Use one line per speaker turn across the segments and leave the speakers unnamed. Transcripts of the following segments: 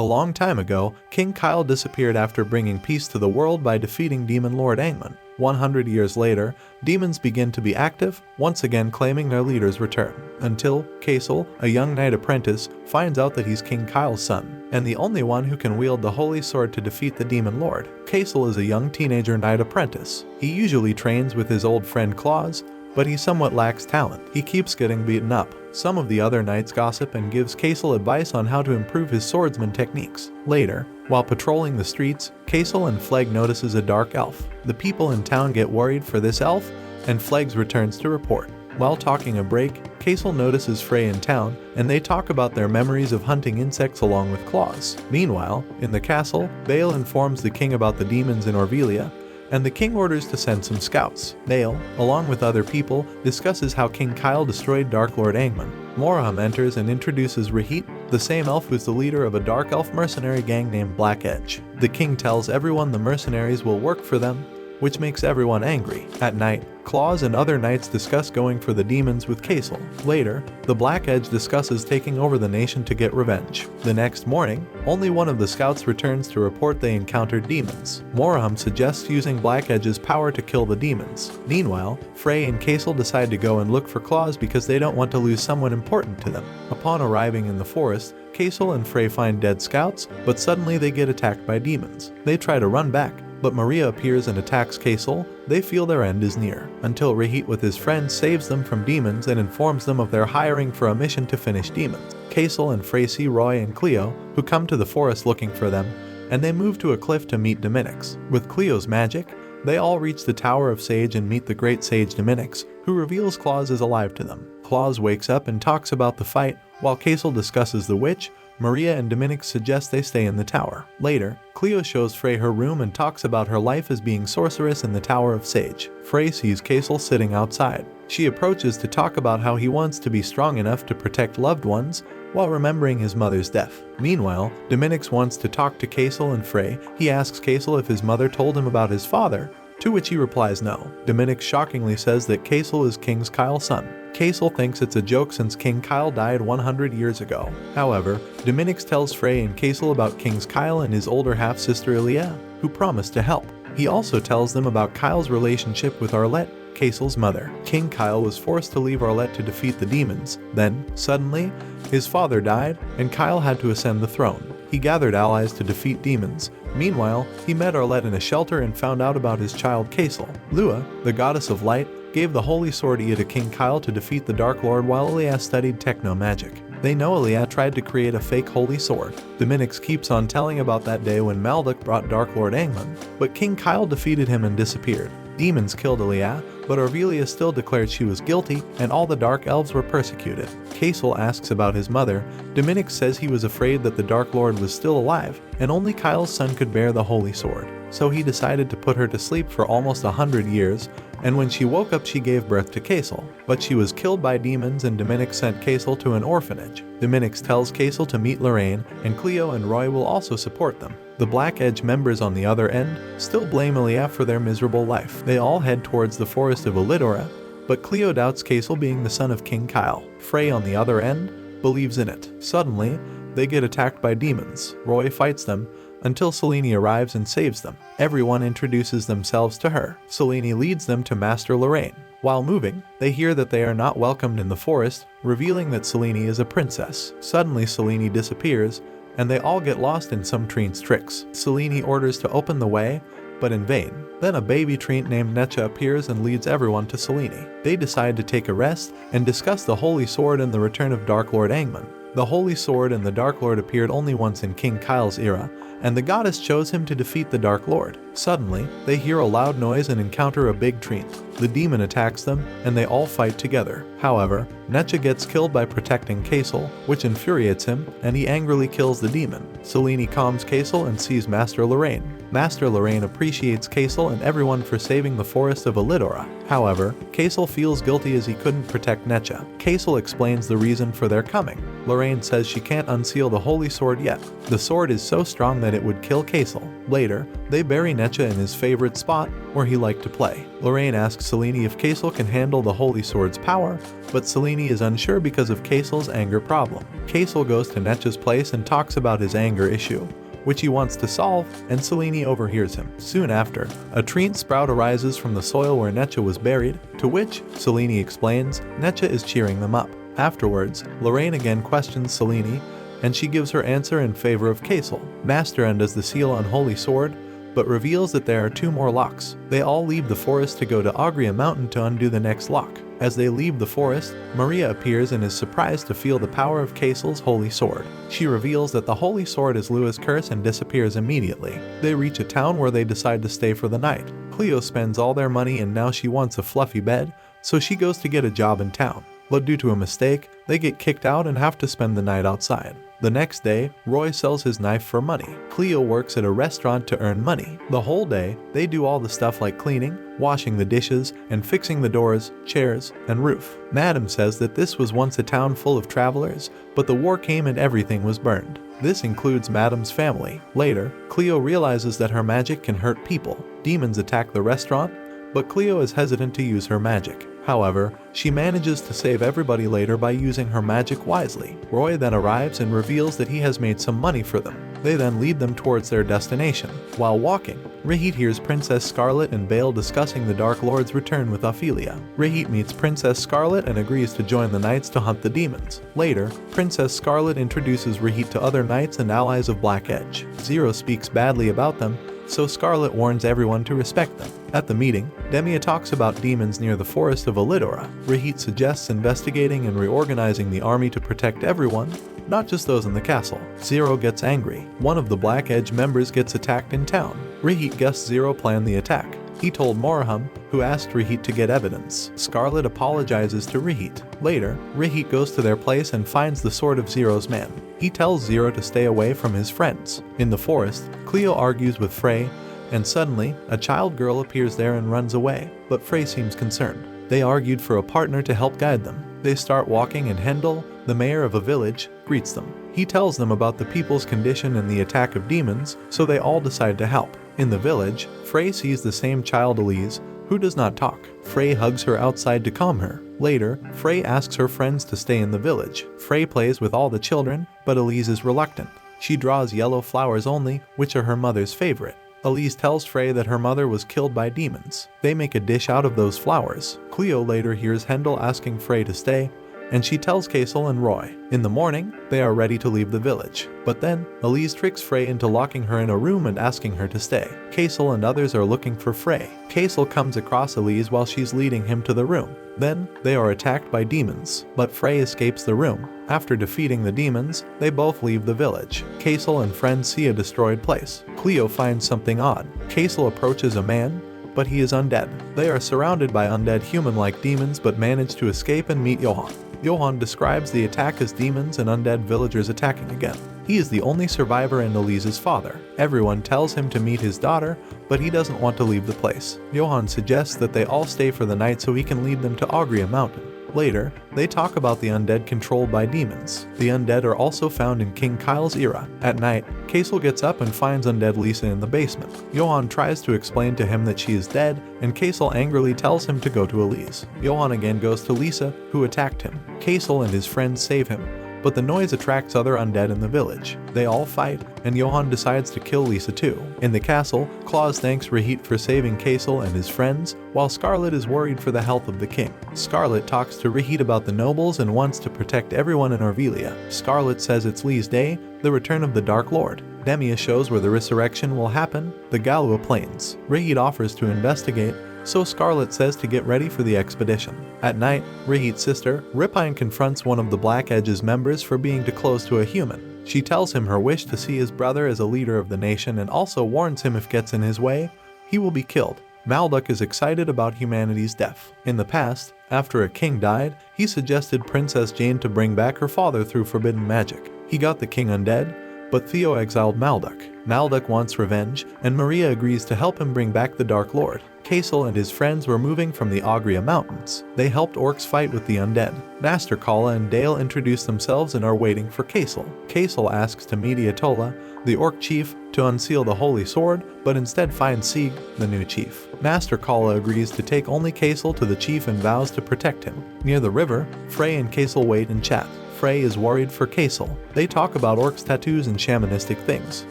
A long time ago, King Kyle disappeared after bringing peace to the world by defeating Demon Lord Angman. 100 years later, demons begin to be active, once again claiming their leader's return, until Kaisel, a young knight apprentice, finds out that he's King Kyle's son, and the only one who can wield the holy sword to defeat the demon lord. Kaisel is a young teenager knight apprentice. He usually trains with his old friend Claus, but he somewhat lacks talent. He keeps getting beaten up. Some of the other knights gossip and gives Kaisel advice on how to improve his swordsman techniques. Later, while patrolling the streets, Kaisel and Fleg notices a dark elf. The people in town get worried for this elf, and Flegs returns to report. While talking a break, Kaisel notices Frey in town, and they talk about their memories of hunting insects along with Claus. Meanwhile, in the castle, Bale informs the king about the demons in Orvelia, and the king orders to send some scouts. Bale, along with other people, discusses how King Kyle destroyed Dark Lord Angman. Moraham enters and introduces Rahit, the same elf who's the leader of a dark elf mercenary gang named Black Edge. The king tells everyone the mercenaries will work for them, which makes everyone angry. At night, Claus and other knights discuss going for the demons with Kaisel. Later, the Black Edge discusses taking over the nation to get revenge. The next morning, only one of the scouts returns to report they encountered demons. Moraham suggests using Black Edge's power to kill the demons. Meanwhile, Frey and Kaisel decide to go and look for Claus because they don't want to lose someone important to them. Upon arriving in the forest, Kaisel and Frey find dead scouts, but suddenly they get attacked by demons. They try to run back, but Maria appears and attacks Kaisel. They feel their end is near, until Rahit with his friends saves them from demons and informs them of their hiring for a mission to finish demons. Kaisel and Frey see Roy and Cleo, who come to the forest looking for them, and they move to a cliff to meet Dominix. With Cleo's magic, they all reach the Tower of Sage and meet the great sage Dominix, who reveals Claus is alive to them. Claus wakes up and talks about the fight, while Kaisel discusses the witch. Maria and Dominix suggest they stay in the tower. Later, Cleo shows Frey her room and talks about her life as being sorceress in the Tower of Sage. Frey sees Kaisel sitting outside. She approaches to talk about how he wants to be strong enough to protect loved ones while remembering his mother's death. Meanwhile, Dominix wants to talk to Kaisel and Frey. He asks Kaisel if his mother told him about his father, to which he replies no. Dominix shockingly says that Kaisel is King Kyle's son. Kaisel thinks it's a joke since King Kyle died 100 years ago. However, Dominix tells Frey and Kaisel about King Kyle and his older half-sister Ilia, who promised to help. He also tells them about Kyle's relationship with Arlette, Kaisel's mother. King Kyle was forced to leave Arlette to defeat the demons. Then, suddenly, his father died, and Kyle had to ascend the throne. He gathered allies to defeat demons. Meanwhile, he met Arlette in a shelter and found out about his child Kaisel. Lua, the goddess of light, gave the holy sword Ia to King Kyle to defeat the Dark Lord while Ilia studied techno-magic. They know Ilia tried to create a fake holy sword. Dominix keeps on telling about that day when Maldek brought Dark Lord Angman, but King Kyle defeated him and disappeared. Demons killed Ilia, but Orvelia still declared she was guilty, and all the Dark Elves were persecuted. Kaisel asks about his mother. Dominix says he was afraid that the Dark Lord was still alive, and only Kyle's son could bear the holy sword. So he decided to put her to sleep for almost 100 years, and when she woke up she gave birth to Kaisel. But she was killed by demons and Dominix sent Kaisel to an orphanage. Dominix tells Kaisel to meet Lorraine, and Cleo and Roy will also support them. The Black Edge members on the other end still blame Ilia for their miserable life. They all head towards the forest of Elidora, but Cleo doubts Kaisel being the son of King Kyle. Frey on the other end believes in it. Suddenly, they get attacked by demons. Roy fights them, until Selene arrives and saves them. Everyone introduces themselves to her. Selene leads them to Master Lorraine. While moving, they hear that they are not welcomed in the forest, revealing that Selene is a princess. Suddenly Selene disappears, and they all get lost in some Treant's tricks. Selene orders to open the way, but in vain. Then a baby Treant named Necha appears and leads everyone to Selene. They decide to take a rest and discuss the Holy Sword and the return of Dark Lord Angman. The Holy Sword and the Dark Lord appeared only once in King Kyle's era, and the goddess chose him to defeat the Dark Lord. Suddenly, they hear a loud noise and encounter a big Treant. The demon attacks them, and they all fight together. However, Necha gets killed by protecting Kaisel, which infuriates him, and he angrily kills the demon. Selene calms Kaisel and sees Master Lorraine. Master Lorraine appreciates Kaisel and everyone for saving the forest of Elidora. However, Kaisel feels guilty as he couldn't protect Necha. Kaisel explains the reason for their coming. Lorraine says she can't unseal the holy sword yet. The sword is so strong that it would kill Kaisel. Later, they bury Necha in his favorite spot where he liked to play. Lorraine asks Selene if Kaisel can handle the Holy Sword's power, but Selene is unsure because of Kaisel's anger problem. Kaisel goes to Necha's place and talks about his anger issue, which he wants to solve, and Selene overhears him. Soon after, a tree sprout arises from the soil where Necha was buried, to which, Selene explains, Necha is cheering them up. Afterwards, Lorraine again questions Selene, and she gives her answer in favor of Kaisel. Master undoes the seal on Holy Sword, but reveals that there are 2 more locks. They all leave the forest to go to Agria Mountain to undo the next lock. As they leave the forest, Maria appears and is surprised to feel the power of Kaisel's Holy Sword. She reveals that the Holy Sword is Lua's curse and disappears immediately. They reach a town where they decide to stay for the night. Cleo spends all their money and now she wants a fluffy bed, so she goes to get a job in town. But due to a mistake, they get kicked out and have to spend the night outside. The next day, Roy sells his knife for money. Cleo works at a restaurant to earn money. The whole day, they do all the stuff like cleaning, washing the dishes, and fixing the doors, chairs, and roof. Madam says that this was once a town full of travelers, but the war came and everything was burned. This includes Madam's family. Later, Cleo realizes that her magic can hurt people. Demons attack the restaurant, but Cleo is hesitant to use her magic. However, she manages to save everybody later by using her magic wisely. Roy then arrives and reveals that he has made some money for them. They then lead them towards their destination. While walking, Rahit hears Princess Scarlet and Bale discussing the Dark Lord's return with Ophelia. Rahit meets Princess Scarlet and agrees to join the knights to hunt the demons. Later, Princess Scarlet introduces Rahit to other knights and allies of Black Edge. Zero speaks badly about them, so Scarlet warns everyone to respect them. At the meeting, Demia talks about demons near the forest of Elidora. Rahit suggests investigating and reorganizing the army to protect everyone, not just those in the castle. Zero gets angry. One of the Black Edge members gets attacked in town. Rahit guessed Zero planned the attack. He told Moraham, who asked Rahit to get evidence. Scarlet apologizes to Rahit. Later, Rahit goes to their place and finds the sword of Zero's man. He tells Zero to stay away from his friends. In the forest, Cleo argues with Frey, and suddenly, a child girl appears there and runs away, but Frey seems concerned. They argued for a partner to help guide them. They start walking and Hendel, the mayor of a village, greets them. He tells them about the people's condition and the attack of demons, so they all decide to help. In the village, Frey sees the same child Elise, who does not talk. Frey hugs her outside to calm her. Later, Frey asks her friends to stay in the village. Frey plays with all the children, but Elise is reluctant. She draws yellow flowers only, which are her mother's favorite. Elise tells Frey that her mother was killed by demons. They make a dish out of those flowers. Cleo later hears Hendel asking Frey to stay, and she tells Kaisel and Roy. In the morning, they are ready to leave the village. But then, Elise tricks Frey into locking her in a room and asking her to stay. Kaisel and others are looking for Frey. Kaisel comes across Elise while she's leading him to the room. Then, they are attacked by demons, but Frey escapes the room. After defeating the demons, they both leave the village. Kaisel and friends see a destroyed place. Cleo finds something odd. Kaisel approaches a man, but he is undead. They are surrounded by undead human-like demons but manage to escape and meet Johan. Johan describes the attack as demons and undead villagers attacking again. He is the only survivor and Elise's father. Everyone tells him to meet his daughter, but he doesn't want to leave the place. Johan suggests that they all stay for the night so he can lead them to Agria Mountain. Later, they talk about the undead controlled by demons. The undead are also found in King Kyle's era. At night, Kaisel gets up and finds undead Lisa in the basement. Johan tries to explain to him that she is dead, and Kaisel angrily tells him to go to Elise. Johan again goes to Lisa, who attacked him. Kaisel and his friends save him, but the noise attracts other undead in the village. They all fight, and Johan decides to kill Lisa too. In the castle, Claus thanks Rahit for saving Kaisel and his friends, while Scarlet is worried for the health of the king. Scarlet talks to Rahit about the nobles and wants to protect everyone in Orvelia. Scarlet says it's Lee's day, the return of the Dark Lord. Demia shows where the resurrection will happen, the Galua Plains. Rahit offers to investigate, so Scarlet says to get ready for the expedition. At night, Rahit's sister, Ripine, confronts one of the Black Edge's members for being too close to a human. She tells him her wish to see his brother as a leader of the nation and also warns him if gets in his way, he will be killed. Malduk is excited about humanity's death. In the past, after a king died, he suggested Princess Jane to bring back her father through forbidden magic. He got the king undead, but Theo exiled Malduk. Malduk wants revenge, and Maria agrees to help him bring back the Dark Lord. Kasil and his friends were moving from the Augria Mountains. They helped orcs fight with the undead. Master Kala and Dale introduce themselves and are waiting for Kasil. Kasil asks to meet Ayatollah, the orc chief, to unseal the holy sword, but instead finds Sieg, the new chief. Master Kala agrees to take only Kasil to the chief and vows to protect him. Near the river, Frey and Kasil wait and chat. Frey is worried for Kasil. They talk about orcs' tattoos and shamanistic things.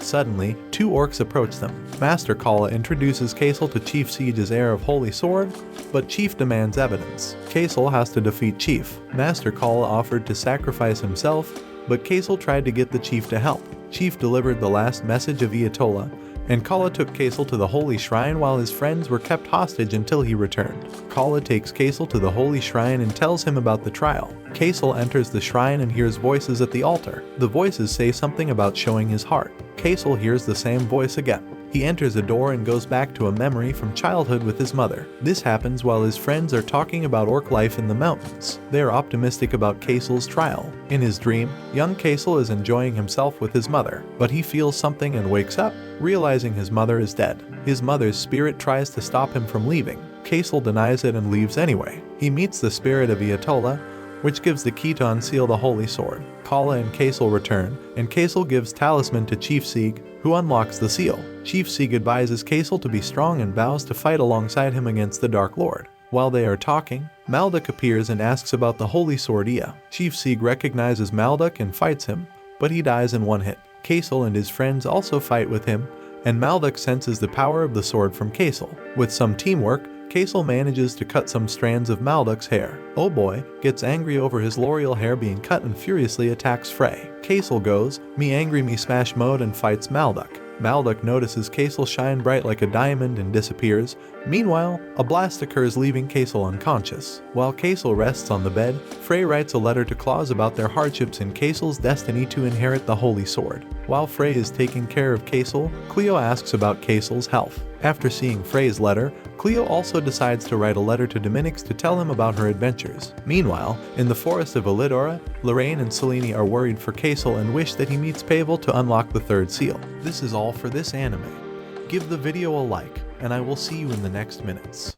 Suddenly, two orcs approach them. Master Kala introduces Kasil to Chief Siege as heir of Holy Sword, but Chief demands evidence. Kasil has to defeat Chief. Master Kala offered to sacrifice himself, but Kasil tried to get the chief to help. Chief delivered the last message of Ayatollah, and Kala took Kasil to the holy shrine while his friends were kept hostage until he returned. Kala takes Kasil to the holy shrine and tells him about the trial. Kasil enters the shrine and hears voices at the altar. The voices say something about showing his heart. Kasil hears the same voice again. He enters a door and goes back to a memory from childhood with his mother. This happens while his friends are talking about orc life in the mountains. They are optimistic about Kasil's trial. In his dream, young Kasil is enjoying himself with his mother, but he feels something and wakes up, realizing his mother is dead. His mother's spirit tries to stop him from leaving. Kasil denies it and leaves anyway. He meets the spirit of Ayatollah, which gives the key to unseal the holy sword. Kala and Kasil return, and Kasil gives talisman to Chief Sieg, who unlocks the seal. Chief Sieg advises Kasil to be strong and vows to fight alongside him against the Dark Lord. While they are talking, Malduk appears and asks about the holy sword Ea. Chief Sieg recognizes Malduk and fights him, but he dies in one hit. Kasil and his friends also fight with him, and Malduk senses the power of the sword from Kasil. With some teamwork, Kasil manages to cut some strands of Malduk's hair. Oh Boy gets angry over his L'Oreal hair being cut and furiously attacks Frey. Kasil goes, me angry me smash mode and fights Malduk. Malduk notices Kasil shine bright like a diamond and disappears. Meanwhile, a blast occurs leaving Kasil unconscious. While Kasil rests on the bed, Frey writes a letter to Claus about their hardships and Kasil's destiny to inherit the holy sword. While Frey is taking care of Kasil, Cleo asks about Kasil's health. After seeing Frey's letter, Cleo also decides to write a letter to Dominix to tell him about her adventures. Meanwhile, in the forest of Elidora, Lorraine and Selene are worried for Kasil and wish that he meets Pavel to unlock the third seal. This is all for this anime. Give the video a like, and I will see you in the next minutes.